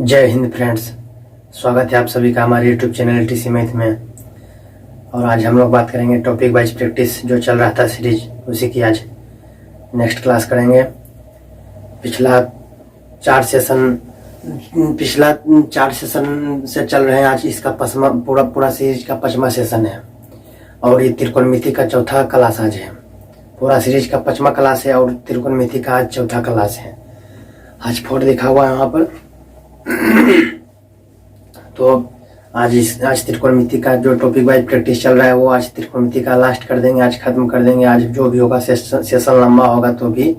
जय हिंद फ्रेंड्स। स्वागत है आप सभी का हमारे यूट्यूब चैनल टीसी मैथ में। और आज हम लोग बात करेंगे टॉपिक वाइज प्रैक्टिस जो चल रहा था सीरीज, उसी की आज नेक्स्ट क्लास करेंगे। पिछला चार सेशन से चल रहे हैं। आज इसका पूरा सीरीज का 5वां सेशन है और ये त्रिकोणमिति का चौथा क्लास आज है। पूरा सीरीज का 5वां क्लास है और त्रिकोणमिति का आज चौथा क्लास है। आज 4 लिखा हुआ है यहाँ पर। तो आज त्रिकोणमिति का जो टॉपिक वाइज प्रैक्टिस चल रहा है वो आज त्रिकोणमिति का लास्ट कर देंगे, आज खत्म कर देंगे। आज जो भी होगा सेशन लंबा होगा तो भी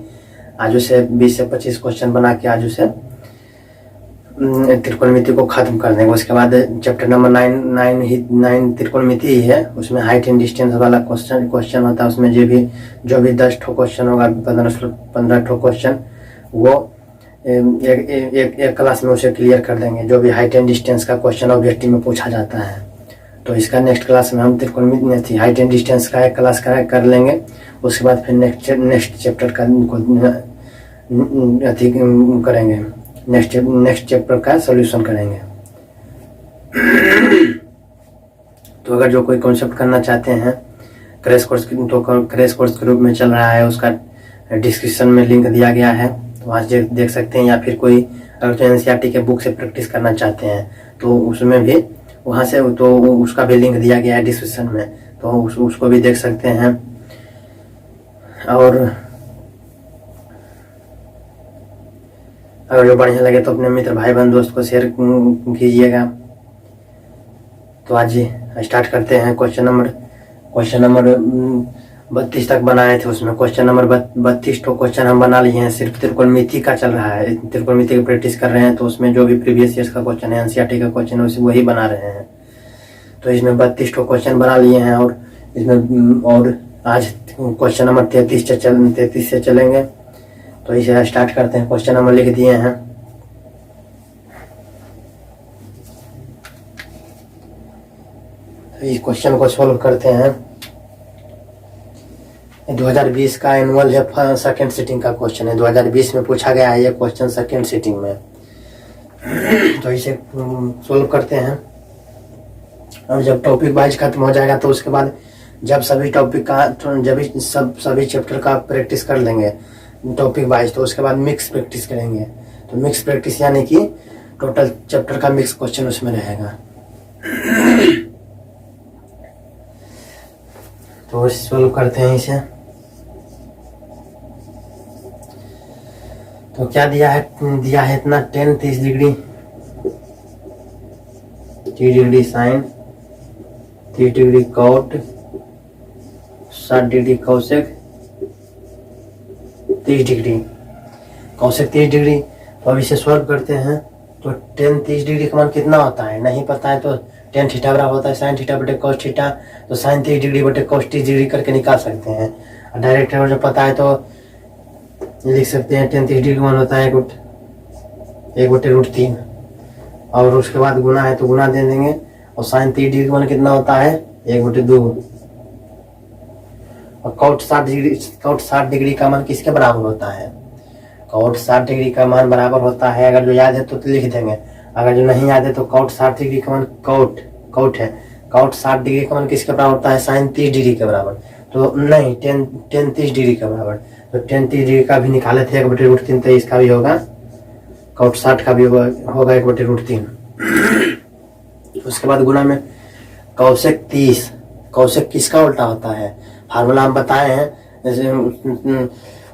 आज उसे 20 से 25 क्वेश्चन बना के आज उसे त्रिकोणमिति को खत्म कर देंगे। उसके बाद चैप्टर नंबर 9 त्रिकोणमिति ही है। उसमें हाइट एंड डिस्टेंस वाला क्वेश्चन होता है। उसमें जो भी 10 ठो क्वेश्चन होगा, 15 ठो क्वेश्चन, वो एक क्लास में उसे क्लियर कर देंगे। जो भी हाइट एंड डिस्टेंस का क्वेश्चन ऑब्जेक्टिव में पूछा जाता है तो इसका नेक्स्ट क्लास में हम त्रिकोणमिति हाइट एंड डिस्टेंस का एक क्लास कर लेंगे। उसके बाद फिर नेक्स्ट चैप्टर का करेंगे, नेक्स्ट चैप्टर का सॉल्यूशन करेंगे। तो अगर जो कोई कॉन्सेप्ट करना चाहते हैं क्रैश कोर्स के रूप में चल रहा है, उसका डिस्क्रिप्शन में लिंक दिया गया है, तो वहाँ से देख सकते हैं। या फिर कोई अगर तो एनसीईआरटी के बुक से प्रैक्टिस करना चाहते हैं तो उसमें भी वहाँ से तो उसका भी लिंक दिया गया है डिस्क्रिप्शन में, तो उसको भी देख सकते हैं। और अगर जो बढ़िया लगे तो अपने मित्र भाई बहन दोस्त को शेयर कीजिएगा। तो आज स्टार्ट करते हैं। क्वेश्चन नंबर 32 तक बनाए थे। उसमें क्वेश्चन नंबर 32 तो क्वेश्चन हम बना लिए हैं। सिर्फ त्रिकोणमिति का चल रहा है, त्रिकोणमिति की प्रैक्टिस कर रहे हैं। तो उसमें जो भी प्रीवियस ईयर्स का क्वेश्चन है, एनसीईआरटी का क्वेश्चन है, उसे वही बना रहे हैं। तो इसमें 32 तो क्वेश्चन बना लिए हैं और इसमें और आज क्वेश्चन नंबर 33 से चलेंगे। तो इसे स्टार्ट करते हैं। क्वेश्चन नंबर लिख दिए हैं। तो इस क्वेश्चन को सोल्व करते हैं। 2020 का एनुअल है, सेकेंड सिटिंग का क्वेश्चन है। 2020 में पूछा गया है ये क्वेश्चन सेकेंड सिटिंग में। तो इसे सोल्व करते हैं। और जब टॉपिक वाइज खत्म हो जाएगा तो उसके बाद जब सभी टॉपिक का सभी चैप्टर का प्रैक्टिस कर लेंगे टॉपिक वाइज, तो उसके बाद मिक्स प्रैक्टिस करेंगे। तो मिक्स प्रैक्टिस यानी कि टोटल चैप्टर का मिक्स क्वेश्चन उसमें रहेगा। तो सोल्व करते हैं इसे। तो क्या दिया है इतना 10 30 degree 30 degree sine, 30 degree cot, 60 degree cosec, 30 degree cosec 30 degree. तो अब इसे सॉल्व करते हैं। तो 10 30 डिग्री का मान कितना होता है नहीं पता है तो tan थीटा बराबर होता है sin थीटा बटे cos थीटा। तो sin 30 डिग्री बटे cos 30 डिग्री करके निकाल सकते हैं। और डायरेक्ट जो पता है तो लिख सकते हैं tan 30 डिग्री का मान होता है 1/√3। और उसके बाद गुना है तो गुना दे देंगे। और sin 30 डिग्री का मान कितना होता है 1/2। और cot 60 डिग्री का मान किसके बराबर होता है? cot 60 डिग्री का मान बराबर होता है, अगर जो याद है तो लिख देंगे, अगर जो नहीं याद है तो cot 60 डिग्री का मान cot है। cot 60 डिग्री का मान किसके बराबर होता है? sin 30 डिग्री के बराबर। तो नहीं, tan 30 डिग्री के बराबर। तो tan 30 डिग्री का भी निकाले थे 1/√3, तो इसका भी होगा cot 60 का भी होगा 1/√3। उसके बाद गुना में कौशिक 30। कौशिक किसका उल्टा होता है? फार्मूला हम बताए हैं, जैसे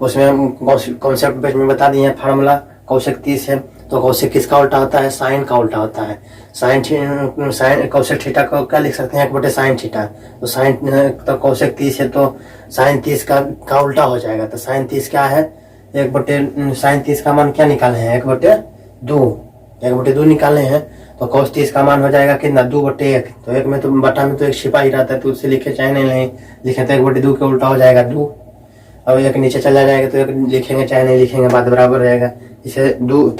उसमें कॉन्सेप्ट पेज में बता दिए हैं फार्मूला। कौशिक 30 है तो कौशिक किसका उल्टा होता है? साइन का उल्टा होता है। साइन कौशिक थीटा को क्या लिख सकते हैं? 1/sin theta. तो साइन तो कौशिक 30 है तो साइन 30 का उल्टा हो जाएगा। तो साइन 30 क्या है? साइन 30 का मान क्या निकाले हैं? 1/2 निकाले हैं। तो cos 30 का मान हो जाएगा कितना? 2/1। तो एक में तो बटा में तो एक छिपा ही रहता है, तो उससे लिखे चाहे नहीं लिखे तो 1/2 के उल्टा हो जाएगा 2। और एक नीचे चला जाएगा तो एक लिखेंगे चाहे नहीं लिखेंगे, बात बराबर रहेगा। इसे 2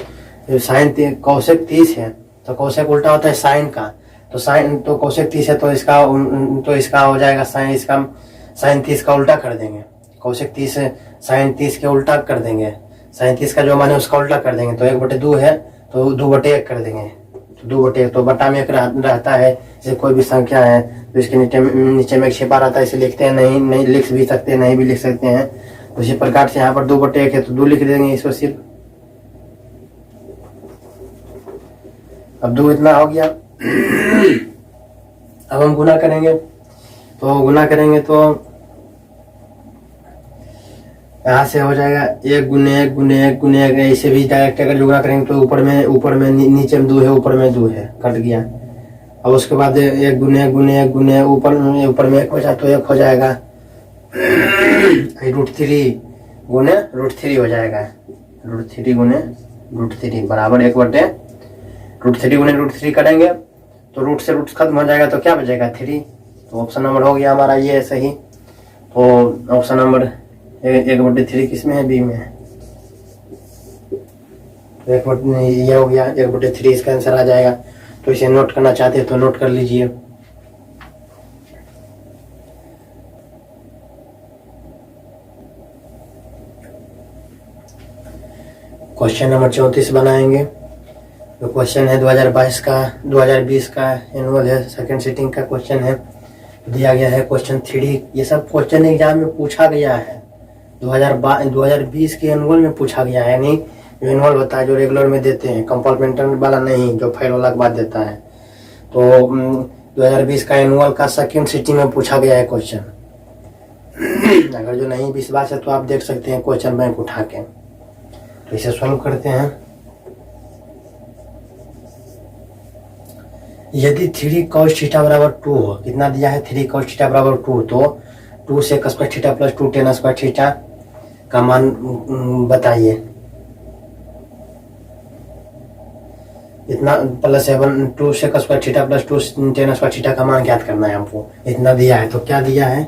साइन कौशिक 30 है तो कौशिक उल्टा होता है साइन का। तो साइन तो कौशिक 30 है तो इसका हो जाएगा साइन 30 का उल्टा कर देंगे। कौशिक 30 साइन 30 के उल्टा कर देंगे। 37 का जो मान है उसका उल्टा कर देंगे तो 1/2 है तो 2/1 कर देंगे, तो 2/1 तो बटा में 1 रहता है। जैसे कोई भी संख्या है तो इसके नीचे में एक छिपा रहता है, इसे लिखते हैं, नहीं लिख भी सकते हैं, नहीं भी लिख सकते हैं। तो इसी प्रकार से यहाँ पर 2/1 है तो 2 लिख देंगे इसको सिर्फ। अब 2 इतना हो गया। अब हम गुना करेंगे, तो गुना करेंगे तो यहाँ से हो जाएगा 1 गुने 1 गुने 1 गुने 1। ऐसे भी डायरेक्ट अगर गुना करेंगे तो ऊपर में नीचे में 2 है, ऊपर में 2 है, कट गया। अब उसके बाद 1 गुने 1 गुने 1 गुने ऊपर में 1 बचा तो 1 हो जाएगा। √3 गुने √3 हो जाएगा। √3 गुने √3 बराबर 1/, √3 गुने √3 करेंगे तो रूट से रूट खत्म हो जाएगा तो क्या बचेगा 3। तो ऑप्शन नंबर हो गया हमारा ये सही। तो ऑप्शन नंबर 1/3 किस में है, बी में है। तो ये हो गया 1/3 इसका आंसर आ जाएगा। तो इसे नोट करना चाहते हैं तो नोट कर लीजिए। क्वेश्चन नंबर 34 बनाएंगे। तो क्वेश्चन है 2020 का एनुअल है, सेकंड सिटिंग का क्वेश्चन है। दिया गया है क्वेश्चन 3D। ये सब क्वेश्चन एग्जाम में पूछा गया है, 2020 के एनुअल में पूछा गया है। यानी जो एनुअल होता है जो रेगुलर में देते हैं, कंपार्टमेंटल वाला नहीं, जो फेल वाला के बाद देता है। तो 2020 का एनुअल का सेकंड सिटिंग में पूछा गया है क्वेश्चन। अगर जो नहीं विश्वास है तो आप देख सकते हैं क्वेश्चन बैंक उठा के। तो इसे सॉल्व करते हैं। यदि 3 cos थीटा बराबर 2 हो, कितना दिया है 3 cos थीटा बराबर 2, तो 2 से cos square theta plus 2 tan square theta का मान बताइए। इतना प्लस 7 2 से cos square theta plus 2 tan square theta का मान ज्ञात करना है हमको। इतना दिया है तो क्या दिया है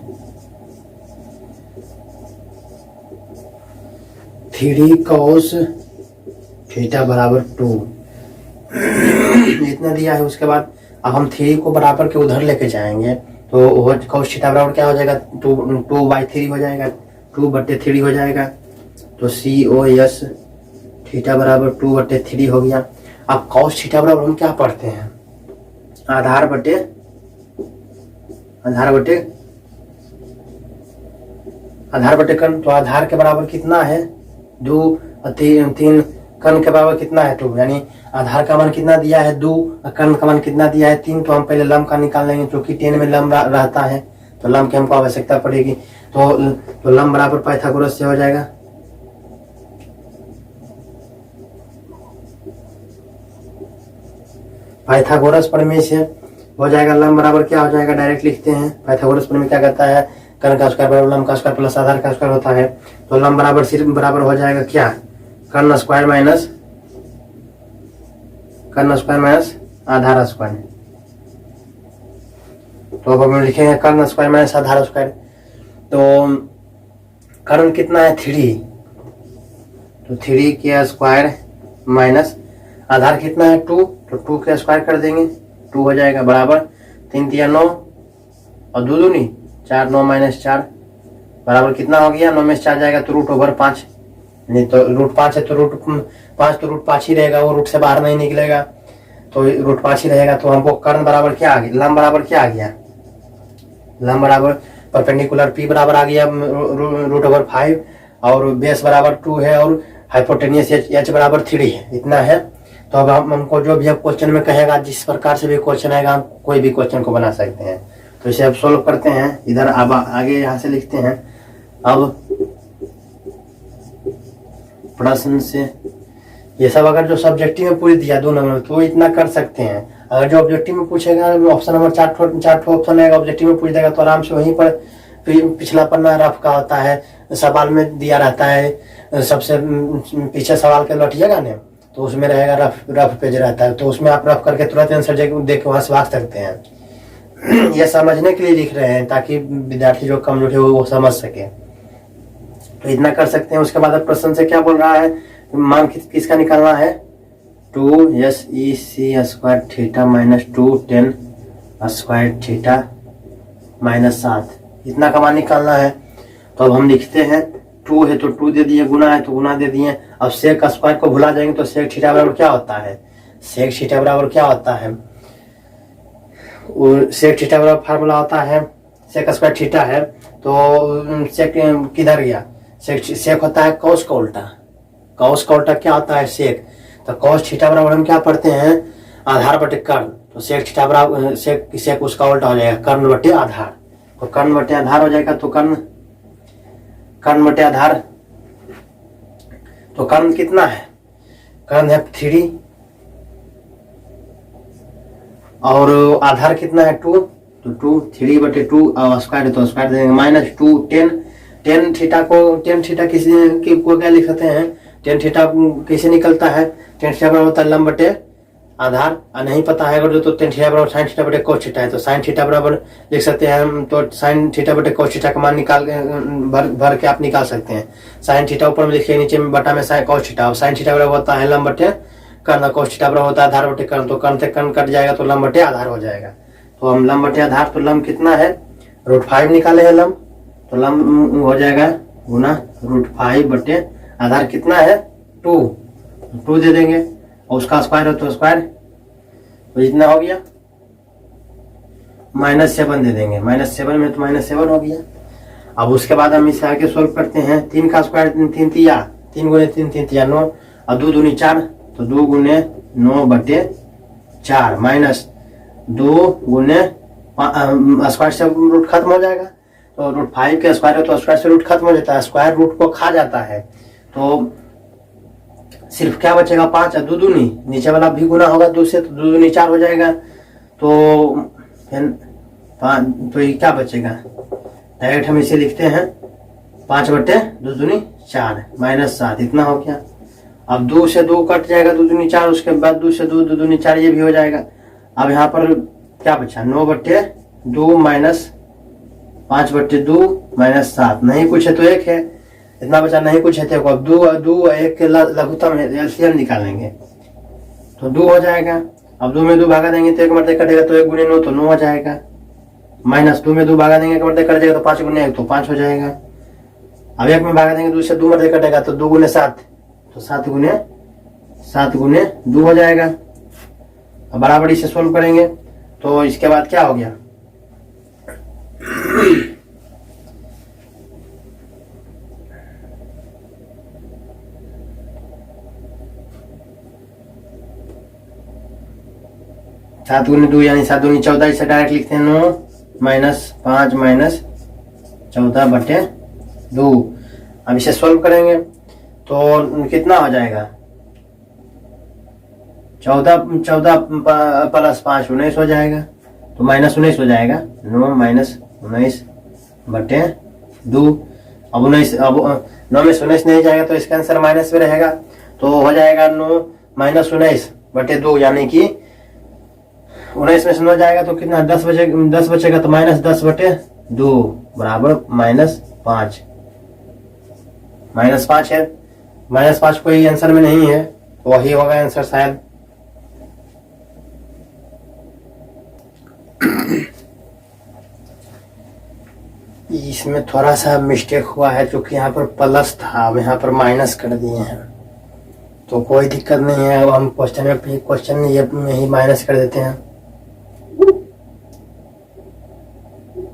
3 cos थीटा बराबर 2 इतना दिया है। उसके बाद अब हम 3 को बराबर के उधर लेके जाएंगे तो cos थीटा बराबर क्या हो जाएगा 2/3 हो जाएगा, 2/3 हो जाएगा। तो cos थीटा बराबर 2/3 हो गया। अब cos थीटा बराबर हम क्या पढ़ते हैं, आधार बटे कर्ण। तो आधार के बराबर कितना है 2 और 3 कर्ण के बराबर कितना है 2। यानी आधार का मान कितना दिया है 2 और कर्ण का मान कितना दिया है 3। तो हम पहले लंब का निकाल लेंगे, क्योंकि 10 में लंब रहता है तो लंब की हमको आवश्यकता पड़ेगी। तो लंब बराबर पाइथागोरस से हो जाएगा। पाइथागोरस प्रमेय से हो जाएगा लंब बराबर क्या हो जाएगा, डायरेक्ट लिखते हैं। पाइथागोरस प्रमेय क्या कहता है, कर्ण का स्क्वायर बराबर लंब का स्क्वायर प्लस आधार का स्क्वायर होता है। तो लंब बराबर सिर्फ बराबर हो जाएगा क्या, कर्ण स्क्वायर माइनस आधार स्क्वायर। तो अब हम लिखेंगे कर्ण स्क्वायर माइनस आधार स्क्वायर। तो कर्ण कितना है 3, तो 3 के स्क्वायर माइनस आधार कितना है 2, तो 2 के स्क्वायर कर देंगे, 2 हो जाएगा बराबर 3 × 9 और 2 दूनी 4, 9 - 4 बराबर कितना हो गया, 9 में से 4 जाएगा तो √5। नहीं तो √5 है तो √5 तो √5 ही रहेगा, वो रूट से बाहर नहीं निकलेगा तो √5 ही रहेगा। तो हमको कर्ण बराबर क्या आ गया, लंब बराबर क्या आ गया, लंब बराबर परपेंडिकुलर P बराबर आ गया √5 और बेस बराबर 2 है और हाइपोटेनियस H बराबर 3 है, इतना है। तो अब हमको जो भी अब क्वेश्चन में कहेगा, जिस प्रकार से भी क्वेश्चन आएगा हम कोई भी क्वेश्चन को बना सकते हैं। तो इसे अब सोल्व करते हैं। इधर अब आगे यहाँ से लिखते हैं। अब प्रश्न से ये सब अगर जो सब्जेक्टिव में पूरी दिया 2 नंबर तो इतना कर सकते हैं। अगर जो ऑब्जेक्टिव में पूछेगा ऑप्शन नंबर 4 ऑप्शन आएगा, ऑब्जेक्टिव में पूछ देगा तो आराम से वहीं पर पिछला पन्ना रफ का होता है, सवाल में दिया रहता है। सबसे पीछे सवाल के लौटिएगा ना तो उसमें रहेगा रफ पेज रहता है, तो उसमें आप रफ करके तुरंत आंसर देख के वहां से भाग सकते हैं। यह समझने के लिए लिख रहे हैं ताकि विद्यार्थी जो कमजोर है वो समझ सके, तो इतना कर सकते हैं। उसके बाद प्रश्न से क्या बोल रहा है, मान किसका निकालना है 2sec square theta minus 2 tan square theta minus 7, इतना का मान निकालना है। तो अब हम लिखते हैं टू है तो टू दे दिए, गुना है तो गुना दे दिए। अब सेक स्क्वायर को भुला जाएंगे तो सेक थीटा बराबर क्या होता है, सेक थीटा बराबर क्या होता है, सेक थीटा बराबर फार्मूला होता है, सेक स्क्वायर थीटा है तो सेक किधर गया, सेक होता है कॉस का उल्टा, कॉस का उल्टा क्या होता है सेक। तो कॉस थीटा बराबर हम क्या पढ़ते हैं, आधार बटे कर्ण। तो सेक थीटा बराबर सेक उसका उल्टा हो जाएगा कर्ण बटे आधार। तो कर्ण बटे आधार हो जाएगा, तो कर्ण बटे आधार, तो कर्ण कितना है, कर्ण है 3 और आधार कितना है 2, तो 2 3 बटे 2 और स्क्वायर है तो स्क्वायर देंगे -2 10 थीटा को क्या लिख सकते हैं, टेन थीटा कैसे निकलता है, टेन थीटा बराबर होता है लंब बटे आधार। नहीं पता है अगर तो टेन थीटा बराबर साइन थीटा बटे कोस थीटा है, तो साइन थीटा बराबर लिख सकते हैं हम, तो साइन थीटा बटे कोस थीटा का मान निकाल भर के आप निकाल सकते हैं। साइन थीटा ऊपर में लिखिए, नीचे में बटा में sign cos theta. Sine theta बराबर होता है लंब बटे कर्ण, कोस थीटा बराबर होता है आधार बटे कर्ण, तो कर्ण से कर्ण कट जाएगा तो लंब बटे आधार हो जाएगा। तो हम लंब बटे आधार, तो लंब कितना है √5 निकाले हैं लंब, तो लंब हो जाएगा गुना √5 बटे आधार कितना है 2 दे देंगे और उसका स्क्वायर हो तो स्क्वायर, तो इतना हो गया -7 दे देंगे, -7 में तो -7 हो गया। अब उसके बाद हम इसे आगे सोल्व करते हैं, 3 का स्क्वायर 3 तिया, 3 गुने 3 तिया 9 और 2 दूनी 4, तो 2 गुने 9 बटे 4 -2 गुने स्क्वायर से रूट खत्म हो जाएगा, तो √5 के स्क्वायर है तो स्क्वायर से रूट खत्म हो जाता है, स्क्वायर रूट को खा जाता है, तो सिर्फ क्या बचेगा 5 और 2 दूनी, नीचे वाला भी गुना होगा 2 से, तो 2 दूनी 4 हो जाएगा, तो फिर 5, तो ये क्या बचेगा, डायरेक्ट हम इसे लिखते हैं 5 बटे 2 दूनी 4 -7 इतना हो गया। अब 2 से 2 कट जाएगा, 2 दूनी 4, उसके बाद 2 से 2 2 दूनी 4 ये भी हो जाएगा। अब यहाँ पर क्या बचा 9 बटे 2 -5 बटे 2 -7, नहीं कुछ है तो 1 है, इतना बचा नहीं कुछ है तो अब 2 1 के लघुत्तम है, एलसीएम निकालेंगे तो 2 हो जाएगा। अब 2 में 2 भागा देंगे तो 1 मरते कटेगा, तो 1 गुने 9 तो 9 हो जाएगा, -2 में 2 भागा देंगे 1 मरते कट जाएगा तो 5 गुने 1 तो 5 हो जाएगा। अब 1 में भागा देंगे 2 से 2 मरते कटेगा तो 2 गुने 7, तो 7 गुने 2 हो जाएगा। अब बराबरी से सोल्व करेंगे तो इसके बाद क्या हो गया सात गुने 2 यानी 7 दूनी 14, इसे डायरेक्ट लिखते हैं 9 -5 -14 बटे 2। अब इसे सोल्व करेंगे तो कितना हो जाएगा 14 + 5 19 हो जाएगा, तो -19 हो जाएगा, 9 -19 बटे 2। अब 19, अब 9 में 19 नहीं जाएगा तो इसका आंसर माइनस में रहेगा, तो हो जाएगा 9 -19 बटे 2, यानी कि 19 में से 9 जाएगा तो कितना 10 बचेगा, तो -10 बटे 2 बराबर -5 है। -5 कोई आंसर में नहीं है, वही होगा आंसर शायद। इसमें थोड़ा सा मिस्टेक हुआ है, क्योंकि यहाँ पर प्लस था, अब यहाँ पर माइनस कर दिए हैं, तो कोई दिक्कत नहीं है, हम क्वेश्चन में ही माइनस कर देते हैं।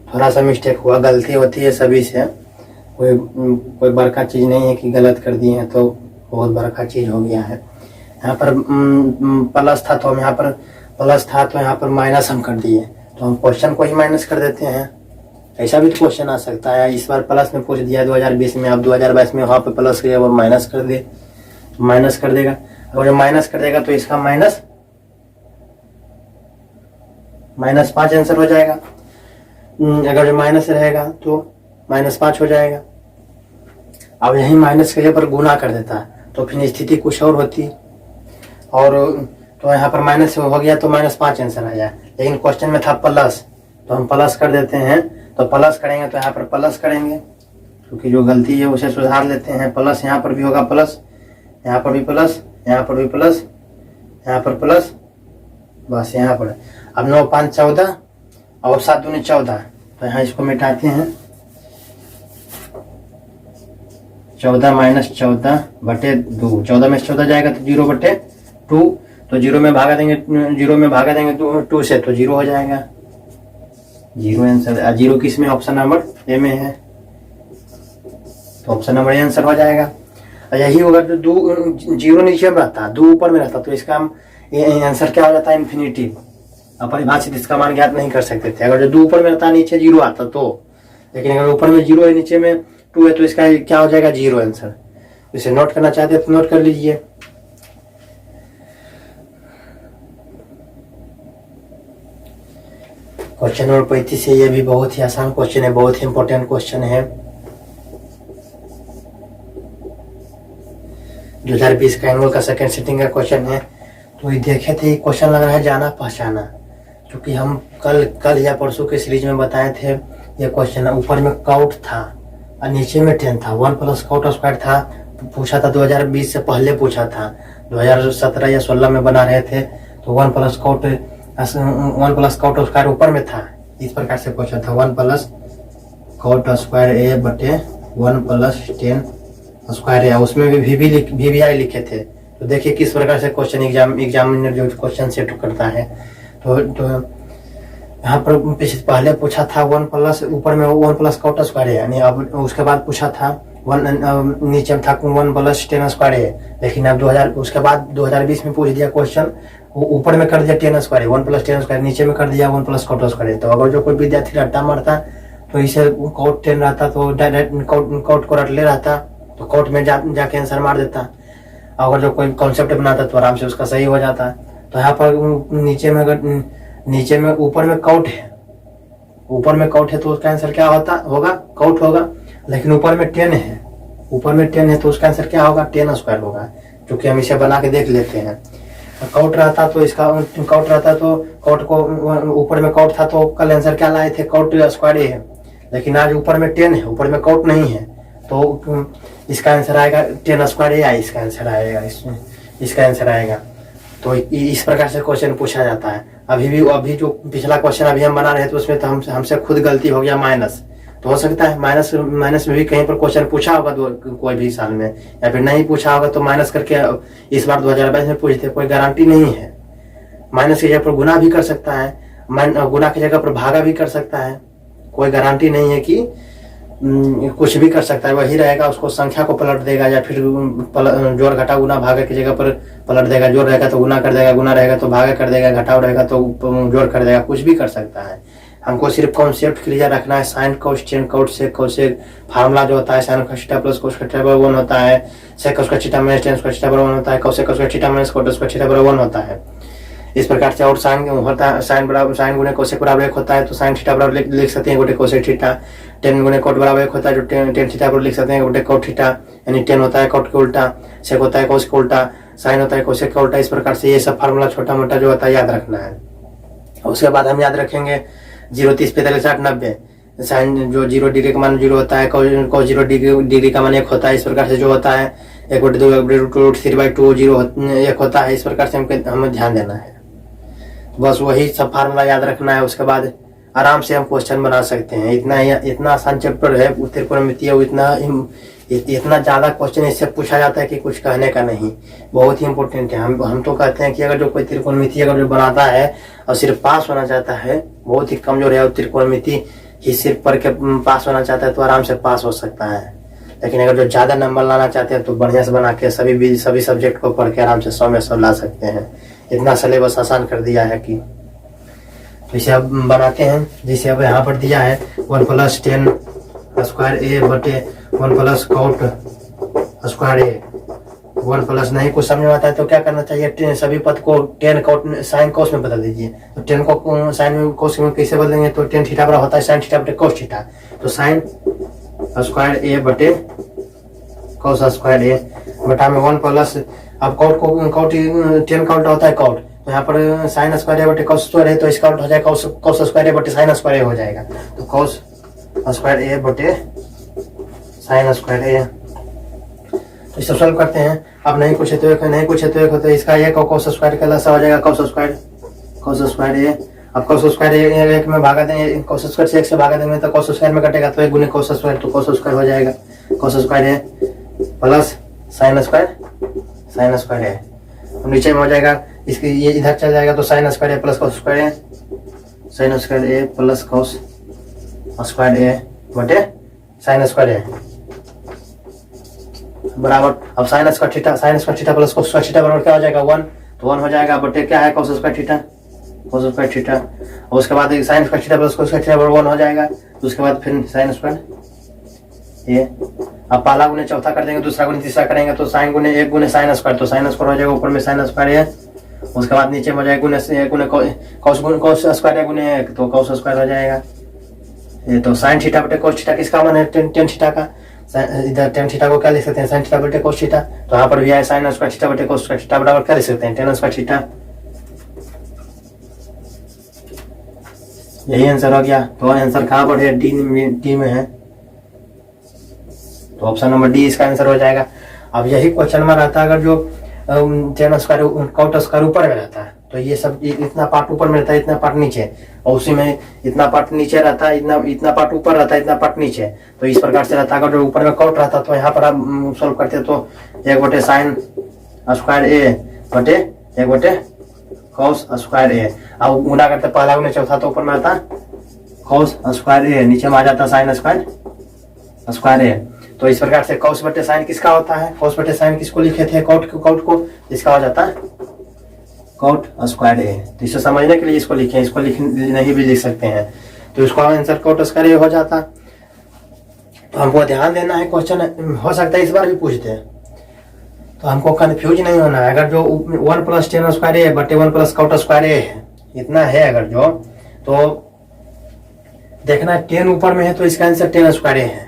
थोड़ा सा मिस्टेक हुआ, गलती होती है सभी से, कोई बड़का चीज नहीं है कि गलत कर दिए हैं तो बहुत बड़का चीज हो गया है। यहाँ पर प्लस था तो हम यहाँ पर प्लस था तो यहाँ पर माइनस हम कर दिए, तो हम क्वेश्चन को ही माइनस कर देते हैं। ऐसा भी तो क्वेश्चन आ सकता है, इस बार प्लस में पूछ दिया 2020 में, अब 2022 में वहाँ पे प्लस किया और माइनस कर दे, तो माइनस कर देगा। अगर जब माइनस कर देगा तो इसका -5 आंसर हो जाएगा। अगर जो माइनस रहेगा तो -5 हो जाएगा। अब यही माइनस के पर गुना कर देता है तो फिर स्थिति कुछ और होती, और तो यहाँ पर माइनस हो गया तो -5 आंसर आ जाए, लेकिन क्वेश्चन में था प्लस, तो हम प्लस कर देते हैं। तो प्लस करेंगे तो यहाँ पर प्लस करेंगे, क्योंकि जो गलती है उसे सुधार लेते हैं। प्लस यहाँ पर भी होगा प्लस, यहाँ पर भी प्लस, यहाँ पर भी प्लस, यहाँ पर प्लस, बस यहाँ पर। अब 9 5 14 और 7 दूनी 14, तो यहाँ इसको मिटाते हैं। 14 माइनस 14 बटे 2, 14 में 14 जाएगा तो 0 बटे 2, तो 0 में भागा देंगे 2 से तो 0 हो जाएगा, 0 आंसर। 0 किस में? ऑप्शन नंबर ए में है, तो ऑप्शन नंबर ए आंसर हो जाएगा। यही होगा जो 0 नीचे में रहता, 2 ऊपर में रहता, तो इसका आंसर क्या हो जाता है? इन्फिनिटी। अपरिभाषित इसका मान ज्ञात नहीं कर सकते थे। अगर जो 2 ऊपर में रहता नीचे 0 आता तो, लेकिन अगर ऊपर में 0 है नीचे में 2 है तो इसका क्या हो जाएगा? 0 आंसर। इसे नोट करना चाहते हैं तो नोट कर लीजिए। क्वेश्चन नंबर 35 है, ये भी बहुत ही आसान क्वेश्चन है, बहुत ही इंपॉर्टेंट क्वेश्चन है। 2020 का एनुअल का सेकंड सिटिंग का क्वेश्चन है। तो ये देखे थे, क्वेश्चन लग रहा है जाना पहचाना, क्योंकि हम कल या परसों के सीरीज में बताए थे। ये क्वेश्चन ऊपर में काउट था और नीचे में 10 था, 1 प्लस काउट स्क्वायर था, पूछा था 2020 से पहले पूछा था, 2017 या 16 में बना रहे थे, तो 1 प्लस काउट स्क्वायर ऊपर में था। इस प्रकार से क्वेश्चन था, 1 प्लस काउट स्क्वायर ए बटे 1 प्लस 10 स्क्वायर ए, उसमें भी VVI लिखे थे। तो देखिए किस प्रकार से क्वेश्चन एग्जामिनर जो क्वेश्चन सेट करता है। तो यहाँ पर पहले पूछा था 1 प्लस, ऊपर में 1 प्लस काउट स्क्वायर है, यानी अब उसके बाद पूछा था नीचे में था 1 प्लस 10 स्क्वायर है, लेकिन अब 2020 में पूछ दिया क्वेश्चन, ऊपर में कर दिया 10 स्क्वायर, 1 प्लस 10 स्क्वायर, नीचे में कर दिया 1 प्लस काउट स्क्वायर। तो अगर जो कोई विद्यार्थी रट्टा मारता तो इसे काउट 10 रहता तो डायरेक्ट काउट को रट ले रहता, तो काउट में जाके आंसर मार देता। अगर जो कोई कॉन्सेप्ट बनाता तो आराम से उसका सही हो जाता। तो यहाँ पर नीचे में ऊपर में काउट है तो उसका आंसर क्या होगा? काउट होगा। लेकिन ऊपर में 10 है तो उसका आंसर क्या होगा? 10 स्क्वायर होगा, क्योंकि हम इसे बना के देख लेते हैं। काउट रहता तो काउट को ऊपर में काउट था तो कल आंसर क्या लाए थे? काउट स्क्वायर है, लेकिन आज ऊपर में 10 है, ऊपर में काउट नहीं है, तो इसका आंसर आएगा 10 स्क्वायर ए, इसका आंसर आएगा, इसका आंसर आएगा। तो इस प्रकार से क्वेश्चन पूछा जाता है। अभी जो पिछला क्वेश्चन अभी हम बना रहे थे तो उसमें तो हमसे खुद गलती हो गया, माइनस। तो हो सकता है माइनस में भी कहीं पर क्वेश्चन पूछा होगा कोई भी साल में, या फिर नहीं पूछा होगा तो माइनस करके इस बार 2022 में पूछते, कोई गारंटी नहीं है। माइनस की जगह पर गुना भी कर सकता है, गुना की जगह पर भागा भी कर सकता है, कोई गारंटी नहीं है कि कुछ भी कर सकता है। वही रहेगा, उसको संख्या को पलट देगा, या फिर जोड़ घटा गुना भागा की जगह पर पलट देगा। जोड़ रहेगा तो गुना कर देगा, गुना रहेगा तो भागा कर देगा, घटाव रहेगा तो जोड़ कर देगा, कुछ भी कर सकता है। हमको सिर्फ कॉन्सेप्ट क्लियर रखना है। साइन कोस टेन कोट से कोसेक फार्मूला जो होता है, sine cos theta plus cos theta बराबर 1 होता है, sec cos theta minus tan cos theta बराबर 1 होता है, cosec cos theta minus cot cos theta बराबर 1 होता है। इस प्रकार से और साइन होता है, साइन गुणे कोसेक बराबर 1 होता है, तो साइन थीटा बराबर लिख सकते हैं गोटे कोसेक थीटा। टेन गुणे कोट बराबर 1 होता है, जो टेन थीटा बराबर लिख सकते हैं गोटे कोट थीटा, यानी टेन होता है कोट के उल्टा, सेक होता है कोस के उल्टा, साइन होता है कोसेक का उल्टा। इस प्रकार से ये सब फार्मूला छोटा मोटा जो होता है याद रखना है। उसके बाद हम याद रखेंगे 0, 30, 45, 60, 90। साइन जो 0 डिग्री का मान 0 होता है, कोस 0 डिग्री का मान 1 होता है। इस प्रकार से जो होता है 1/2 1/√3/2 0 1 होता है। इस प्रकार से हमें ध्यान देना है। बस वही सब फार्मूला याद रखना है। उसके बाद आराम से हम क्वेश्चन बना सकते हैं। इतना आसान चैप्टर है त्रिकोणमितीय, इतना ज्यादा क्वेश्चन इससे पूछा जाता है कि कुछ कहने का नहीं, बहुत ही इंपॉर्टेंट है। हम तो कहते हैं कि अगर जो कोई त्रिकोणमितीय अगर जो बनाता है और सिर्फ पास होना चाहता है, बहुत ही कमजोर है और त्रिकोणमिति ही सिर्फ पढ़ के पास होना चाहता है तो आराम से पास हो सकता है। लेकिन अगर जो ज्यादा नंबर लाना चाहते हैं तो बढ़िया से बना के सभी सब्जेक्ट को पढ़ के आराम से 100 में 100 ला सकते हैं। इतना सिलेबस आसान कर दिया है कि इसे अब बनाते हैं। जैसे अब यहाँ पर दिया है 1 प्लस 10 स्क्वायर ए बटे 1 प्लस काउट स्क्वायर ए। 1 प्लस नहीं कुछ समझ में आता है तो क्या करना चाहिए? सभी पद को 10 काउट साइन कोस में बदल दीजिए। तो 10 को साइन कोस में कैसे बदलेंगे? तो 10 थीटा बराबर होता है साइन थीटा बटे कोस थीटा, तो साइन स्क्वायर ए बटे कोस स्क्वायर ए बटा में 1 प्लस, अब काउट 10 काउट होता है काउट, तो यहाँ पर साइन स्क्वायर ए बटे कोस स्क्वायर है, तो इसका उल्टा हो जाएगा कोस स्क्वायर ए बटे साइन स्क्वायर ए हो जाएगा। तो कोस स्क्वायर ए बटे साइन स्क्वायर ए, तो इसे सॉल्व करते हैं। अब नहीं कुछ है तो एक होता है, इसका एक कोस स्क्वायर का लसा हो जाएगा कोस स्क्वायर ए। अब कोस स्क्वायर एक में भागा देंगे, कोस स्क्वायर से 1 से भागा देंगे तो कोस स्क्वायर में कटेगा, तो 1 गुने कोस स्क्वायर, तो कोस स्क्वायर हो जाएगा। कोस स्क्वायर ए प्लस साइन स्क्वायर ए। अब नीचे में हो जाएगा, इसके ये इधर चल जाएगा तो साइन स्क्वायर ए प्लस कॉस स्क्वायर ए, साइन स्क्वायर ए प्लस कॉस स्क्वायर ए बटे साइन स्क्वायर ए बराबर। अब sine square theta plus cos square theta बराबर क्या हो जाएगा 1, तो 1 हो जाएगा बटे क्या है कॉस स्क्वायर थीटा। और उसके बाद sine square theta plus cos square theta बराबर 1 हो जाएगा। तो उसके बाद फिर साइन स्क्वायर ए। अब पहला गुने चौथा कर देंगे, दूसरा गुने तीसरा करेंगे तो साइन गुने 1 गुने साइन स्क्वायर, तो साइन स्क्वायर हो जाएगा ऊपर में साइन स्क्वायर ए। उसके बाद नीचे में हो जाएगा गुने कॉस स्क्वायर ए गुने 1, तो कॉस स्क्वायर हो जाएगा ये। तो साइन थीटा बटे कॉस थीटा किसका मान है टेन थीटा का। इधर टेन थीटा को क्या लिख सकते हैं साइन थीटा बटे कॉस थीटा, तो यहाँ पर भी आए साइन स्क्वायर थीटा बटे कॉस स्क्वायर थीटा बराबर क्या लिख सकते हैं टेन स्क्वायर थीटा। यही आंसर हो गया। तो आंसर कहाँ पर है डी में है, तो ऑप्शन नंबर डी इसका आंसर हो जाएगा। अब यही क्वेश्चन में रहता है अगर जो टेन स्क्वायर कॉट स्क्वायर ऊपर में रहता है तो ये सब इतना पार्ट ऊपर में रहता है, इतना पार्ट नीचे, और उसी में इतना पार्ट नीचे रहता है, इतना पार्ट ऊपर रहता है, इतना पार्ट नीचे। तो इस प्रकार से रहता है। अगर जो ऊपर में कॉट रहता तो यहाँ पर हम सोल्व करते तो 1 बटे साइन स्क्वायर ए बटे 1 बटे कॉस स्क्वायर ए। अब गुना करते पहला गुना चौथा तो ऊपर में आता कॉस स्क्वायर ए, नीचे में आ जाता साइन स्क्वायर ए। तो इस प्रकार से कॉस बटे साइन किसका होता है, कॉस बटे साइन किसको लिखे थे कॉट को, इसका हो जाता है कॉट स्क्वायर ए। तो इसे समझने के लिए इसको लिखे, इसको नहीं भी लिख सकते हैं, तो इसको आंसर कॉट स्क्वायर ए हो जाता। तो हमको ध्यान देना है, क्वेश्चन हो सकता है इस बार भी पूछते हैं, तो हमको कंफ्यूज नहीं होना है। अगर जो 1 प्लस टेन स्क्वायर ए बटे 1 प्लस कॉट स्क्वायर ए है, इतना है अगर जो, तो देखना 10 ऊपर में है तो इसका आंसर 10 स्क्वायर ए है,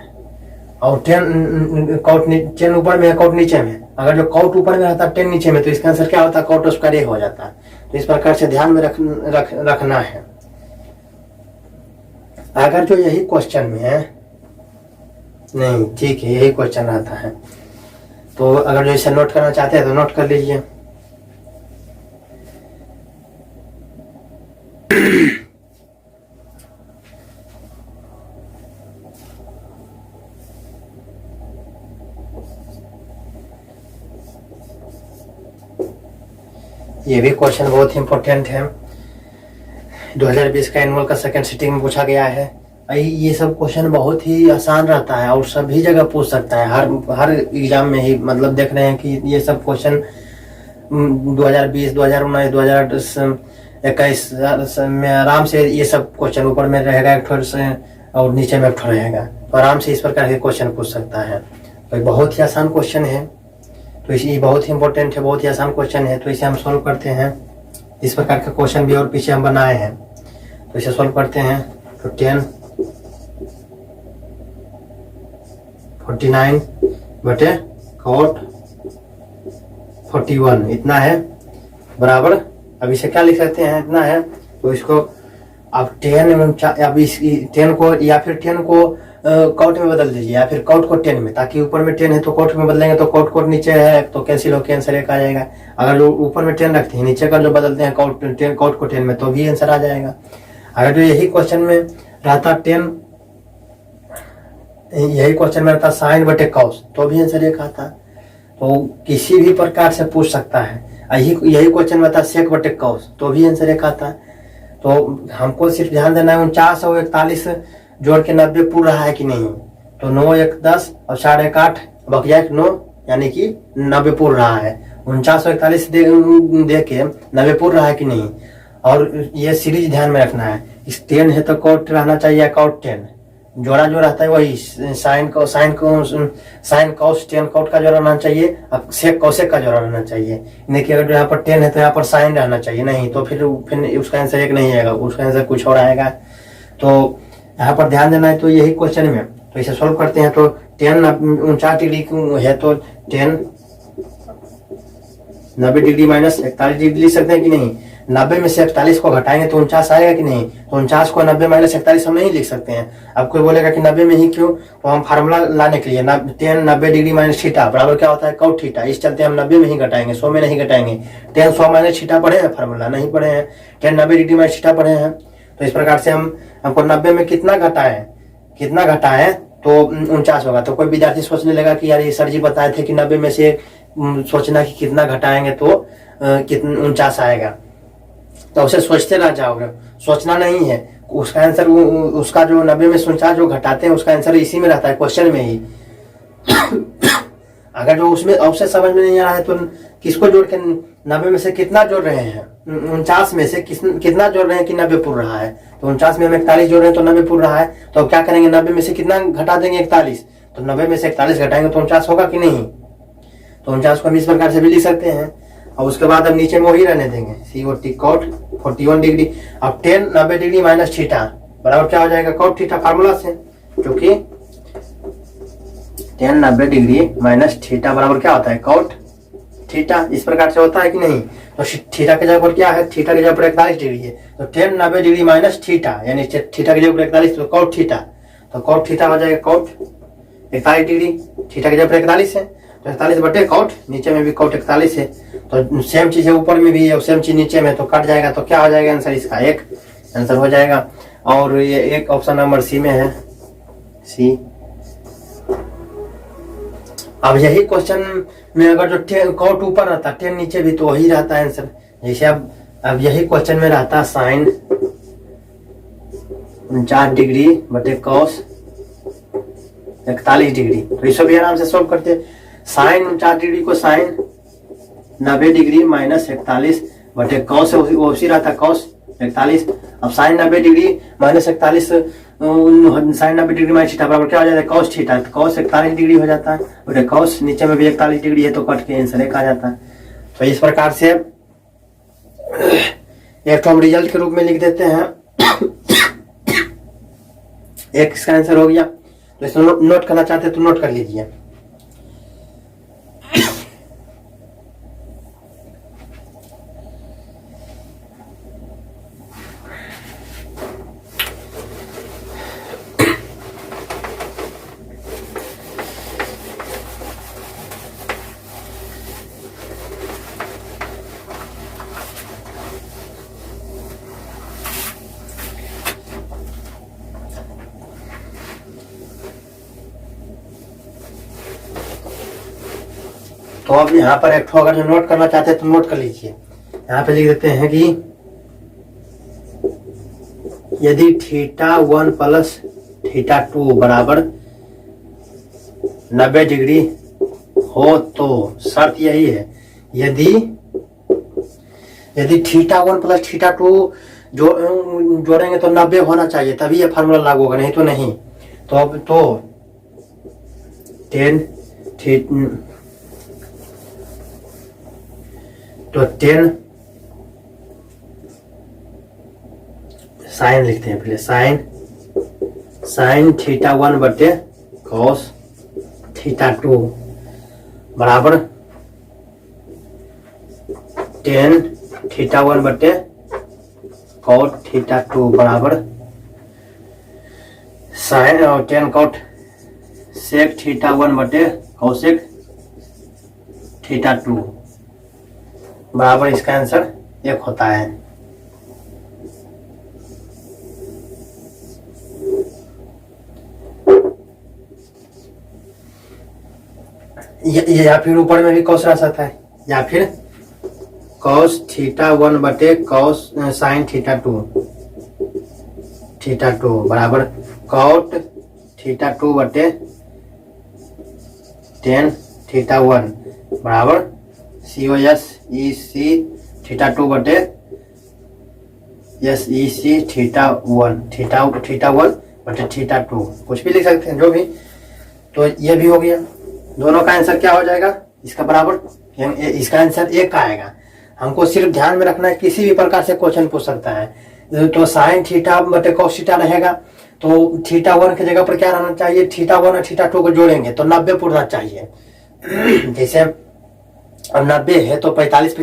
और 10 ऊपर में है कॉट नीचे में। अगर जो कॉट ऊपर में रहता 10 नीचे में तो इसका आंसर क्या होता कॉट स्क्वायर ए हो जाता। तो इस प्रकार से ध्यान में रखना है। अगर जो यही क्वेश्चन में है, नहीं ठीक है यही क्वेश्चन रहता है, तो अगर जो इसे नोट करना चाहते हैं तो नोट कर लीजिए। ये भी क्वेश्चन बहुत ही इंपॉर्टेंट है, 2020 का एनुअल का सेकंड सिटिंग में पूछा गया है। ये सब क्वेश्चन बहुत ही आसान रहता है और सभी जगह पूछ सकता है, हर एग्जाम में ही। मतलब देख रहे हैं कि ये सब क्वेश्चन 2020, 2019, 2021 में आराम से ये सब क्वेश्चन ऊपर में रहेगा एक ठोर से और नीचे में एक ठोर रहेगा, तो आराम से इस प्रकार के क्वेश्चन पूछ सकता है। तो बहुत ही आसान क्वेश्चन है, तो ये बहुत ही इंपॉर्टेंट है, बहुत ही आसान क्वेश्चन है। तो इसे हम सोल्व करते हैं। इस प्रकार का क्वेश्चन भी और पीछे हम बनाए हैं, तो इसे सोल्व करते हैं। तो 10 49 बटे कॉट 41 इतना है बराबर। अब इसे क्या लिख सकते हैं, इतना है। तो इसको अब 10 अब इस 10 को या फिर 10 को कॉट में बदल दीजिए, या फिर कॉट को 10 में, ताकि ऊपर में 10 है तो कॉट में बदलेंगे तो कॉट नीचे है तो कैंसिल होकर आंसर 1 आ जाएगा। अगर जो ऊपर में 10 रखते हैं, नीचे का जो बदलते हैं कॉट को 10 में, तो भी आंसर आ जाएगा। अगर जो यही क्वेश्चन में रहता 10, यही क्वेश्चन में रहता साइन बटे कॉस, तो भी आंसर 1 आता। तो किसी भी प्रकार से पूछ सकता है। यही क्वेश्चन में था सेक बटे कॉस, तो भी आंसर 1 आता। तो हमको सिर्फ ध्यान देना है 49 और 41 जोड़ के 90 पूरा रहा है कि नहीं। तो 9 1 10 और 4 1 8 बकिया 9, यानी कि 90 पूर रहा है। 49 और 41 दे के 90 पूर रहा है कि नहीं। और ये सीरीज ध्यान में रखना है, इस 10 है तो कॉट रहना चाहिए, कॉट 10 जोड़ा जो रहता है वही साइन कॉस 10 कॉट का जोड़ा रहना चाहिए, सेक कॉसेक का जोड़ा रहना चाहिए। नहीं कि अगर यहाँ पर 10 है तो यहाँ पर साइन रहना चाहिए, नहीं तो फिर उसका आंसर 1 नहीं आएगा, उसका आंसर कुछ और आएगा। तो यहाँ पर ध्यान देना है। तो यही क्वेश्चन में, तो इसे सॉल्व करते हैं। तो 10 49 डिग्री है तो 10 90 डिग्री माइनस 41 डिग्री लिख सकते हैं कि नहीं। 90 में से 41 को घटाएंगे तो 49 आएगा कि नहीं। तो 49 को 90 माइनस 41 हम नहीं लिख सकते हैं। अब कोई बोलेगा कि 90 में ही क्यों, तो हम फार्मूला लाने के लिए 10 90 डिग्री माइनस थीटा बराबर क्या होता है कॉट थीटा। इस चलते हम 90 में ही घटाएंगे, 100 में नहीं घटाएंगे। 10 100 माइनस थीटा पढ़े हैं, फार्मूला नहीं पढ़े हैं। 10 90 डिग्री माइनस थीटा पढ़े हैं। तो इस प्रकार से हमको 90 में कितना घटाएं तो 49 होगा। तो कोई विद्यार्थी सोचने लगा कि यार ये सर जी बताए थे कि 90 में से सोचना कि कितना घटाएंगे तो कितना 49 आएगा, तो उसे सोचते रह जाओगे, सोचना नहीं है। उसका आंसर उसका जो 90 में से 49 जो घटाते हैं उसका आंसर इसी में रहता है, क्वेश्चन में ही। अगर जो उसमें ऑप्शन समझ में नहीं आ रहा है तो किसको जोड़ के 90 में से कितना जोड़ रहे हैं, 49 में से कितना जोड़ रहे हैं कि 90 पूर रहा है। तो 49 में हम 41 जोड़ रहे हैं तो 90 पूर रहा है। तो क्या करेंगे, 90 में से कितना घटा देंगे, 41। तो 90 में से 41 घटाएंगे तो 49 होगा कि नहीं। तो 49 को हम इस प्रकार से भी लिख सकते हैं। और उसके बाद हम नीचे में वही रहने देंगे, COT कॉट 41 डिग्री। अब 10 90 डिग्री माइनस थीटा बराबर क्या हो जाएगा, कॉट थीटा फार्मूला से, क्योंकि 10 90 डिग्री माइनस थीटा बराबर क्या होता है, कॉट थीटा। इस प्रकार से होता है कि नहीं। तो थीटा की जगह पर क्या है, थीटा की जगह पर 41 डिग्री है। तो 10 90 डिग्री माइनस थीटा यानी थीटा की जगह पर 41, तो कॉट थीटा। तो कॉट थीटा हो जाएगा कॉट 41 डिग्री, थीटा की जगह पर 41 है तो 41 बटे कॉट, नीचे में भी कॉट 41 है। तो सेम चीज है ऊपर में भी है और सेम चीज नीचे में, तो कट जाएगा। तो क्या हो जाएगा आंसर इसका, एक आंसर हो जाएगा। और ये एक ऑप्शन नंबर सी में है, सी। अब यही क्वेश्चन में अगर जो 10 कॉट ऊपर रहता 10 नीचे भी, तो वही रहता है आंसर। जैसे अब यही क्वेश्चन में रहता साइन 49 डिग्री बटे कॉस 41 डिग्री, तो इसको भी आराम से सोल्व करते हैं। साइन 49 डिग्री को साइन 90 डिग्री माइनस 41 बटे कॉस वो उसी रहता कॉस 41। अब sine 90 degree minus 41 sine 90 degree minus theta बराबर क्या हो जाता है, कॉस थीटा। तो कॉस 41 डिग्री हो जाता है बटे कॉस, नीचे में भी 41 डिग्री है तो कट के आंसर एक आ जाता है। तो इस प्रकार से एक तो हम रिजल्ट के रूप में लिख देते हैं, एक इसका आंसर हो गया। तो इसको नोट करना चाहते हैं तो नोट कर लीजिए। तो अब यहाँ पर एक अगर जो नोट करना चाहते हैं तो नोट कर लीजिए। यहाँ पे लिख देते हैं कि यदि θ1 प्लस θ2 बराबर 90 डिग्री हो तो शर्त यही है, यदि θ1 प्लस θ2 जोड़ेंगे तो 90 होना चाहिए, तभी ये फार्मूला लागू होगा, नहीं तो नहीं। तो अब तो 10 साइन लिखते हैं पहले, साइन θ1 बटे कॉस θ2 बराबर 10 θ1 बटे कॉट θ2 बराबर साइन और 10 कॉट सेक θ1 बटे कॉसेक θ2 बराबर इसका आंसर एक होता है। या फिर ऊपर में भी कॉस रह सकता है, या फिर कॉस θ1 बटे कॉस साइन θ2 बराबर कॉट θ2 बटे 10 θ1 बराबर COS EC θ2 बटे SEC θ1 बटे θ2, कुछ भी लिख सकते हैं जो भी। तो ये भी हो गया, दोनों का आंसर क्या हो जाएगा इसका बराबर, इसका आंसर एक का आएगा। हमको सिर्फ ध्यान में रखना है किसी भी प्रकार से क्वेश्चन पूछ सकता है। तो साइन थीटा बटे कॉस थीटा रहेगा, तो θ1 की जगह पर क्या रहना चाहिए, θ1 और θ2 को जोड़ेंगे तो 90 पूरना चाहिए। जैसे अब 90 है तो 45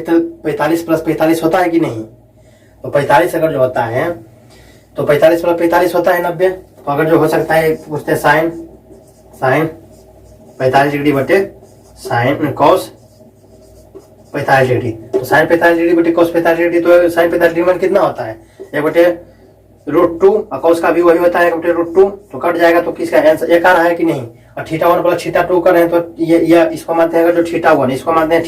प्लस 45 होता है कि नहीं। तो 45 अगर जो होता है तो 45 प्लस 45 होता है 90। तो अगर जो हो सकता है पूछते साइन 45 डिग्री बटे साइन कॉस 45 डिग्री। तो साइन 45 डिग्री बटे कॉस 45 डिग्री, तो साइन 45 डिग्री मान कितना होता है, 1 बटे √2 और cos का भी वही होता है √2, तो कट जाएगा। तो किसका आंसर एक आ रहा है कि नहीं। और θ1 प्लस θ2 कर रहे हैं तो ये इसको मानते हैं, अगर जो θ1 इसको मानते हैं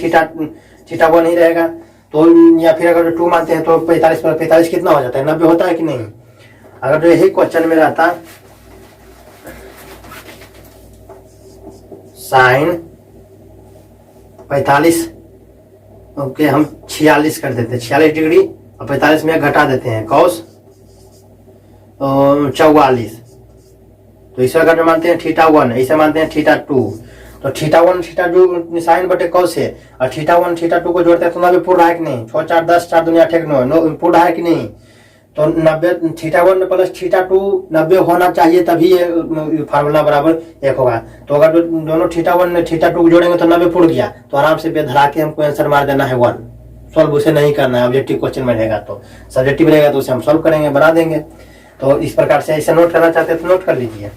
θ1 ही रहेगा। तो या फिर अगर जो 2 मानते हैं तो 45 पर 45 कितना हो जाता है, 90 होता है कि नहीं। अगर जो यही क्वेश्चन में रहता साइन 45, ओके हम 46 कर देते हैं, 46 डिग्री और 45 में घटा देते हैं कॉस 44। तो इसे अगर मानते हैं θ1, इसे मानते हैं θ2, तो θ1 θ2 साइन बटे कॉस है और θ1 θ2 को जोड़ते हैं तो 90 पूर्ण है कि नहीं। 6 4 10 4 दूनी 8 1 9 पूर्ण है कि नहीं। तो 90 θ1 प्लस θ2 90 होना चाहिए, तभी ये फार्मूला बराबर 1 होगा। तो अगर जो दोनों θ1 θ2 को जोड़ेंगे तो 90 पूर्ण गया, तो आराम से बेधरा के हमको आंसर मार देना है 1। सॉल्व उसे नहीं करना है, ऑब्जेक्टिव क्वेश्चन में रहेगा। तो सब्जेक्टिव रहेगा तो उसे हम सॉल्व करेंगे, बना देंगे। तो इस प्रकार से ऐसे नोट करना चाहते हैं तो नोट कर लीजिए।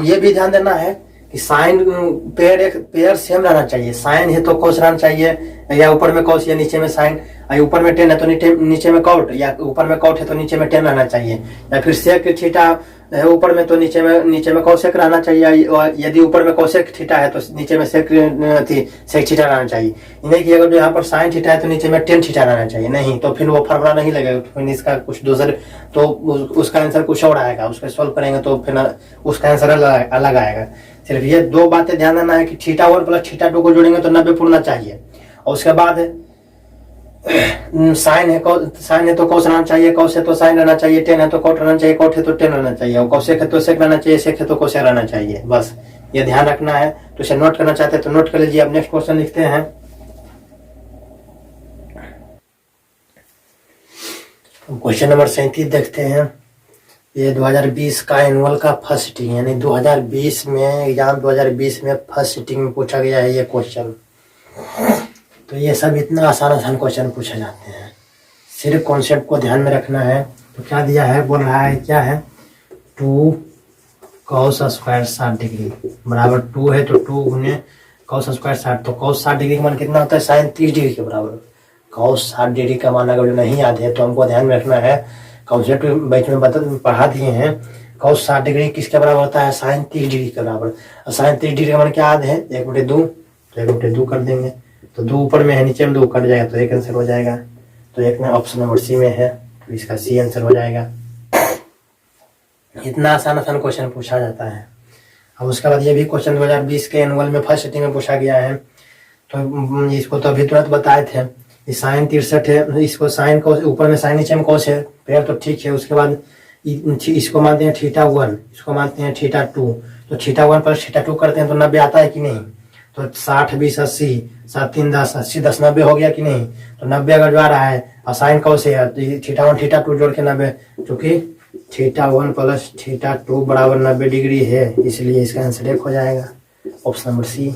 ये भी ध्यान देना है कि साइन पेयर सेम रहना चाहिए। साइन है तो कॉस रहना चाहिए, या ऊपर में कॉस या नीचे में साइन, ऊपर में 10 है तो नीचे में कॉट, या ऊपर में कॉट है तो नीचे में 10 रहना चाहिए। या फिर सेक थीटा है ऊपर में तो नीचे में कॉसेक रहना चाहिए, और यदि ऊपर में कॉसेक थीटा है तो नीचे में सेक थीटा रहना चाहिए। नहीं कि अगर यहाँ पर साइन थीटा है तो नीचे में 10 थीटा रहना चाहिए, नहीं तो फिर वो फार्मूला नहीं लगेगा। फिर इसका कुछ दूसरे, तो उसका आंसर कुछ और आएगा। उसको सॉल्व करेंगे तो फिर उसका आंसर अलग आएगा। सिर्फ ये 2 बातें ध्यान देना है कि θ1 प्लस θ2 को जोड़ेंगे तो 90 पूर्णना चाहिए। और उसके बाद साइन है तो कॉस रहना चाहिए, कॉस है तो साइन रहना चाहिए, 10 है तो कॉट रहना चाहिए, कॉट है तो 10 रहना चाहिए, और कॉसेक है तो सेक रहना चाहिए, सेक है तो कोसेक रहना चाहिए। बस ये ध्यान रखना है। तो इसे नोट करना चाहते हैं तो नोट कर लीजिए। अब नेक्स्ट क्वेश्चन लिखते हैं। क्वेश्चन नंबर 37 देखते हैं। ये 2020 का एनुअल का फर्स्ट सिटिंग, यानी 2020 में एग्जाम 2020 में फर्स्ट सिटिंग में पूछा गया है ये क्वेश्चन। तो ये सब इतना आसान क्वेश्चन पूछे जाते हैं, सिर्फ कॉन्सेप्ट को ध्यान में रखना है। तो क्या दिया है, बोल रहा है क्या है, 2 cos स्क्वायर 60 डिग्री बराबर 2 है तो 2 गुने cos स्क्वायर 60। तो cos 60 डिग्री का मान कितना होता है, साइन 30 डिग्री के बराबर। cos 60 डिग्री का मान अगर नहीं याद है तो हमको ध्यान में रखना है, कॉन्सेप्ट बीच में पढ़ा दिए हैं। cos 60 डिग्री किसके बराबर होता है, साइन 30 डिग्री के बराबर। और साइन 30 डिग्री का मान क्या याद है, 1/2, तो 1/2 कर देंगे। तो 2 ऊपर में है, नीचे में 2 कट जाएगा तो 1 आंसर हो जाएगा। तो 1 में ऑप्शन नंबर सी में है, तो इसका सी आंसर हो जाएगा। इतना आसान क्वेश्चन पूछा जाता है। अब उसके बाद ये भी क्वेश्चन 2020 के एनुअल में फर्स्ट सिटिंग में पूछा गया है। तो इसको तो अभी तुरंत बताए थे, साइन 63 है, इसको साइन को ऊपर में साइन नीचे में कोस है, फिर तो ठीक है। उसके बाद इसको मानते हैं θ1, इसको मानते हैं θ2। तो θ1 प्लस θ2 करते हैं तो 90 आता है कि नहीं। तो 60 20 80, 7 3 10, 80 10 90 हो गया कि नहीं। तो 90 अगर जो आ रहा है और साइन कौन से है, तो θ1 θ2 जोड़ के 90, क्योंकि θ1 प्लस θ2 बराबर 90 डिग्री है, इसलिए इसका आंसर 1 हो जाएगा, ऑप्शन नंबर सी।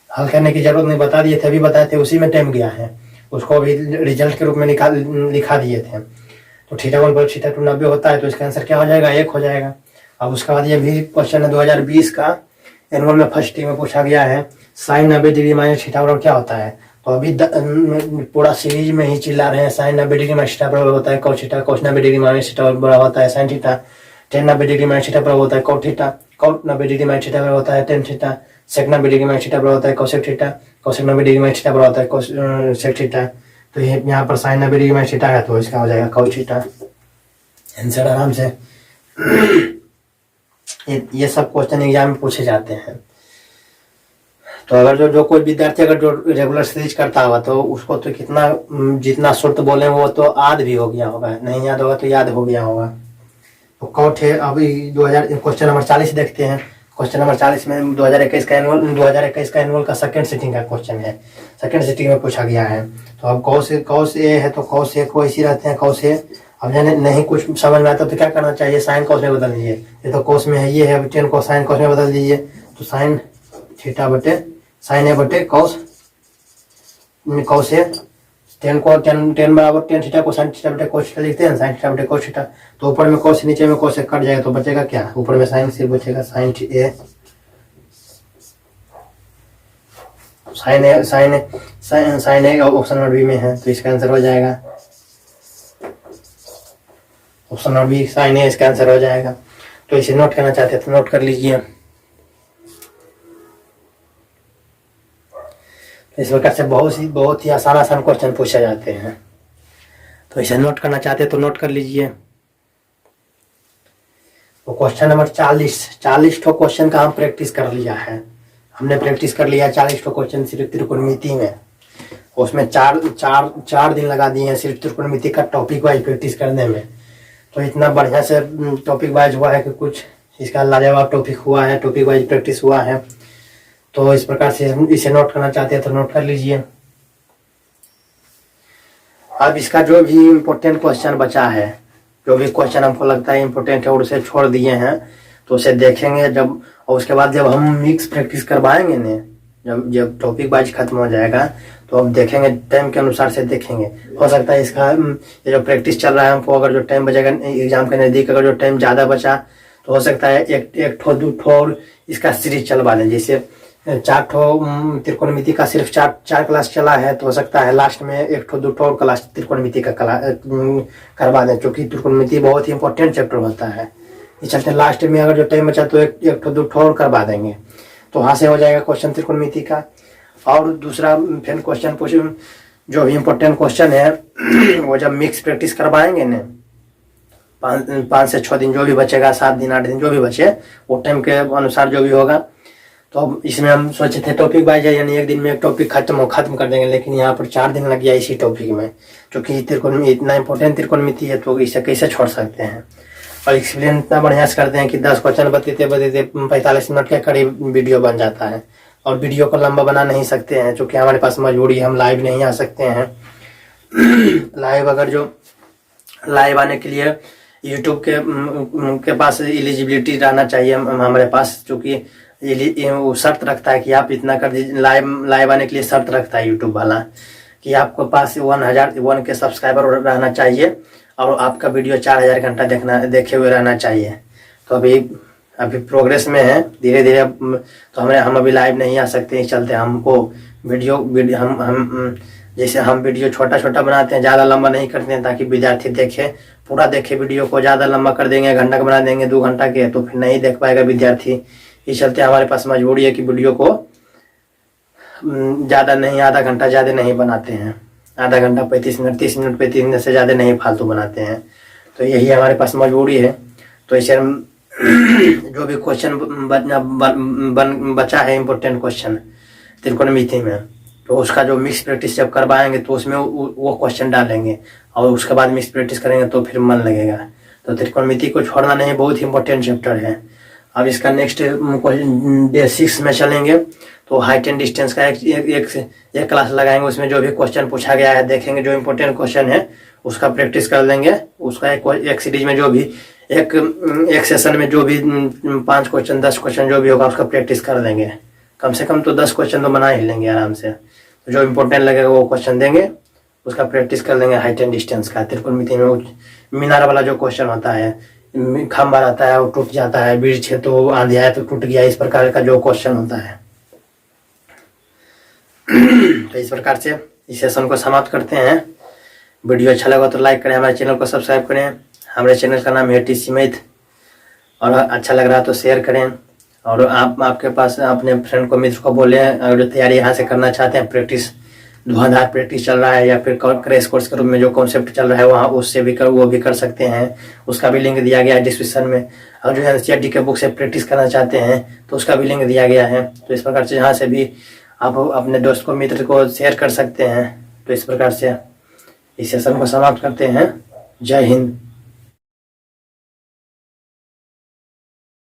हल करने की जरूरत नहीं, बता दिए थे, अभी बताए थे, उसी में टाइम गया है, उसको अभी रिजल्ट के रूप में लिखा दिए थे। तो θ1 प्लस θ2 90 होता है, तो इसका आंसर क्या हो जाएगा, 1 हो जाएगा। अब उसके बाद ये भी क्वेश्चन है 2020 का एनुअल में फर्स्ट टी में पूछा गया है, साइन 90 डिग्री माइनस थीटा बराबर क्या होता है। तो अभी पूरा सीरीज में ही चिल्ला रहे हैं, साइन 90 डिग्री माइनस थीटा बराबर होता है cos theta, cos 90 degree minus theta बराबर होता है sine theta, tan 90 degree minus theta बराबर होता है cot theta, cot 90 degree minus theta बराबर होता है tan theta, sec 90 degree minus theta बराबर होता है cosec theta, cosec 90 degree minus theta बराबर होता है कोसेक थीटा। तो ये यहाँ पर साइन 90 डिग्री माइनस थीटा है, तो इसका हो जाएगा कोस थीटा। आंसर आराम से ये सब क्वेश्चन एग्जाम में पूछे जाते हैं। तो अगर जो कोई विद्यार्थी अगर जो रेगुलर सीरीज करता होगा तो उसको तो कितना जितना शॉर्ट बोले वो तो याद भी हो गया होगा, नहीं याद होगा तो याद हो गया होगा। तो कौट है अभी 2000 क्वेश्चन नंबर 40 देखते हैं। क्वेश्चन नंबर 40 में 2021 का एनुअल का सेकंड सिटिंग का क्वेश्चन है, सेकंड सिटिंग में पूछा गया है। तो अब कौस ए है तो कौस ए को इसी रहते हैं कौस ए। अब जाने नहीं कुछ समझ में आता तो क्या करना चाहिए, साइन कौस में बदल दीजिए, ये तो कौस में है, ये है 10 को साइन कौस में बदल दीजिए। तो साइन थीटा बटे साइन ए बटे कौस ए, 10 को 10 बराबर 10 थीटा को साइन थीटा बटे कोस थीटा लिखते हैं, साइन थीटा बटे कोस थीटा। तो ऊपर में कोस नीचे में कोस कट जाएगा तो बचेगा क्या, ऊपर में साइन सिर्फ बचेगा sine A, sine A option number B में है, तो इसका आंसर हो जाएगा ऑप्शन नंबर बी साइन है, इसका आंसर हो जाएगा। तो इसे नोट करना चाहते हैं तो नोट कर लीजिए। इस प्रकार से बहुत ही आसान क्वेश्चन पूछे जाते हैं। तो इसे नोट करना चाहते हैं तो नोट कर लीजिए। तो क्वेश्चन नंबर 40 ठो क्वेश्चन का हम प्रैक्टिस कर लिया है। हमने प्रैक्टिस कर लिया 40 ठो क्वेश्चन सिर्फ त्रिकोणमिति में। उसमें चार दिन लगा दिए हैं सिर्फ त्रिकोणमिति का टॉपिक वाइज प्रैक्टिस करने में। तो इतना बढ़िया से टॉपिक वाइज हुआ है कि कुछ इसका लाजवाब टॉपिक हुआ है, टॉपिक वाइज प्रैक्टिस हुआ है। तो इस प्रकार से इसे नोट करना चाहते हैं तो नोट कर लीजिए। अब इसका जो भी इम्पोर्टेंट क्वेश्चन बचा है, जो भी क्वेश्चन हमको लगता है इम्पोर्टेंट है और उसे छोड़ दिए हैं, तो उसे देखेंगे जब, और उसके बाद जब हम मिक्स प्रैक्टिस करवाएंगे ने, जब टॉपिक वाइज खत्म हो जाएगा तो हम देखेंगे, टाइम के अनुसार से देखेंगे। हो सकता है इसका ये जो प्रैक्टिस चल रहा है हमको, अगर जो टाइम बचेगा एग्जाम के नज़दीक, अगर जो टाइम ज़्यादा बचा तो हो सकता है एक ठो दो ठो और इसका सीरीज चलवा दें। जैसे 4 ठो त्रिकोणमिति का सिर्फ चार क्लास चला है, तो हो सकता है लास्ट में 1 ठो 2 ठो और क्लास त्रिकोणमिति का करवा दें, क्योंकि त्रिकोणमिति बहुत ही इंपॉर्टेंट चैप्टर होता है। इस चलते लास्ट में अगर जो टाइम बचा तो एक ठो 2 ठो और करवा देंगे, तो वहाँ से हो जाएगा क्वेश्चन त्रिकोणमिति का। और दूसरा फिर क्वेश्चन जो भी इम्पोर्टेंट क्वेश्चन है वो जब मिक्स प्रैक्टिस करवाएंगे न, 5 से 6 दिन जो भी बचेगा, 7 दिन 8 दिन जो भी बचे, वो टाइम के अनुसार जो भी होगा। तो इसमें हम सोचे थे टॉपिक वाइज है, यानी एक दिन में एक टॉपिक खत्म कर देंगे, लेकिन यहाँ पर 4 दिन लग गया इसी टॉपिक में, क्योंकि त्रिकोणमिति इतना इंपॉर्टेंट त्रिकोणमिति है, तो इसे कैसे छोड़ सकते हैं। और एक्सप्लेन इतना बढ़िया से करते हैं कि 10 क्वेश्चन बताते 45 मिनट के करीब वीडियो बन जाता है। और वीडियो को लंबा बना नहीं सकते हैं, क्योंकि हमारे पास मजबूरी है, हम लाइव नहीं आ सकते हैं। लाइव अगर जो लाइव आने के लिए यूट्यूब के पास एलिजिबिलिटी रहना चाहिए हमारे पास, क्योंकि वो शर्त रखता है कि आप इतना कर दीजिए। लाइव आने के लिए शर्त रखता है यूट्यूब वाला कि आपको पास 1 के सब्सक्राइबर रहना चाहिए और आपका वीडियो 4000 घंटा देखे हुए रहना चाहिए। तो अभी प्रोग्रेस में है, धीरे धीरे। तो हम अभी लाइव नहीं आ सकते, इस चलते हमको वीडियो हम जैसे हम वीडियो छोटा बनाते हैं, ज़्यादा लंबा नहीं करते हैं, ताकि विद्यार्थी देखे, पूरा देखे वीडियो को। ज़्यादा लंबा कर देंगे, घंटा का बना देंगे 2 घंटा के, तो फिर नहीं देख पाएगा विद्यार्थी। इस चलते हमारे पास मजबूरी है कि वीडियो को ज़्यादा नहीं, आधा घंटा ज़्यादा नहीं बनाते हैं। आधा घंटा 35 मिनट 30 मिनट 35 मिनट से ज़्यादा नहीं फालतू बनाते हैं। तो यही हमारे पास मजबूरी है। तो इसे जो भी क्वेश्चन बचा है इम्पोर्टेंट क्वेश्चन त्रिकोणमिति में, तो उसका जो मिक्स प्रैक्टिस जब करवाएंगे तो उसमें वो क्वेश्चन डालेंगे, और उसके बाद मिक्स प्रैक्टिस करेंगे तो फिर मन लगेगा। तो त्रिकोणमिति को छोड़ना नहीं, बहुत ही इंपॉर्टेंट चैप्टर है। अब इसका नेक्स्ट डे 6 में चलेंगे, तो हाइट एंड डिस्टेंस का एक क्लास लगाएंगे। उसमें जो भी क्वेश्चन पूछा गया है देखेंगे, जो इम्पोर्टेंट क्वेश्चन है उसका प्रैक्टिस कर लेंगे। उसका एक सीरीज में जो भी एक सेशन में जो भी 5 क्वेश्चन 10 क्वेश्चन जो भी होगा उसका प्रैक्टिस कर लेंगे। कम से कम तो 10 क्वेश्चन तो बना ही लेंगे आराम से। तो जो इम्पोर्टेंट लगेगा वो क्वेश्चन देंगे, उसका प्रैक्टिस कर लेंगे हाइट एंड डिस्टेंस का। त्रिकोणमिति में मीनार वाला जो क्वेश्चन होता है, खंबा रहता है वो टूट जाता है, बीच है तो आंधी आया तो टूट गया, इस प्रकार का जो क्वेश्चन होता है। तो इस प्रकार से इस सेशन को समाप्त करते हैं। वीडियो अच्छा लगा तो लाइक करें, हमारे चैनल को सब्सक्राइब करें। हमारे चैनल का नाम है TC मैथ, और अच्छा लग रहा तो शेयर करें। और आपके पास अपने फ्रेंड को, मित्र को बोलें, अगर जो तैयारी यहाँ से करना चाहते हैं, प्रैक्टिस धुआंधार प्रैक्टिस चल रहा है, या फिर क्रैश कोर्स के रूप में जो कॉन्सेप्ट चल रहा है वहाँ उससे भी वो भी कर सकते हैं। उसका भी लिंक दिया गया है डिस्क्रिप्शन में। और जो NCERT के बुक से प्रैक्टिस करना चाहते हैं तो उसका भी लिंक दिया गया है। तो इस प्रकार से यहाँ से भी आप अपने दोस्त को, मित्र को शेयर कर सकते हैं। तो इस प्रकार से इस सेशन को समाप्त करते हैं। जय हिंद।